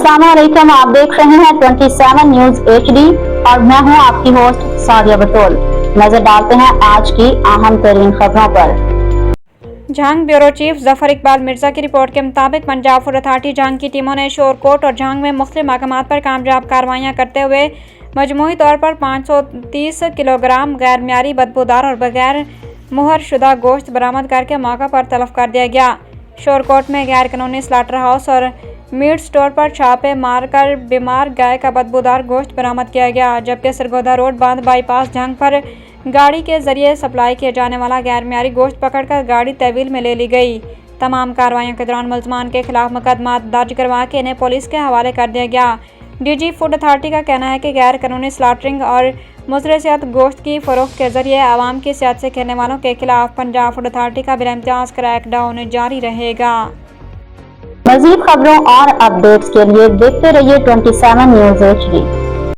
अस्सलामुअलैकुम, आप देख रहे हैं 27 न्यूज HD और मैं हूं आपकी होस्ट सादिया बतौल। नजर डालते हैं आज की अहम तरीन खबरों पर। झांग ब्यूरो चीफ जफर इकबाल मिर्जा की रिपोर्ट के मुताबिक पंजाब फूड अथॉरिटी झांग की टीमों ने शोरकोट और झांग में मुख्तलिफ मकामात पर कामयाब कार्रवाइयाँ करते हुए मजमूई तौर पर 530 किलोग्राम गैर मियारी, बदबूदार और बगैर मुहर शुदा गोश्त बरामद करके मौका पर तलब कर दिया गया। शोरकोट में गैर कानूनी स्लाटर हाउस और मीट स्टोर पर छापे मारकर बीमार गाय का बदबूदार गोश्त बरामद किया गया, जबकि सरगोदा रोड बांध बाईपास झांग पर गाड़ी के जरिए सप्लाई किए जाने वाला गैर मियारी गोश्त पकड़कर गाड़ी तहवील में ले ली गई। तमाम कार्रवाइयों के दौरान मुलजमान के खिलाफ मुकदमा दर्ज करवा के इन्हें पुलिस के हवाले कर दिया गया। डीजी फूड अथॉरिटी का कहना है कि गैर कानूनी स्लाटरिंग और मुज़र सेहत गोश्त की फरोख्त के जरिए आवाम की सेहत से खेलने वालों के खिलाफ पंजाब फूड अथॉरिटी का बिलाइम्तियाज क्रैकडाउन जारी रहेगा। मज़ीद खबरों और अपडेट्स के लिए देखते रहिए 27 न्यूज HD।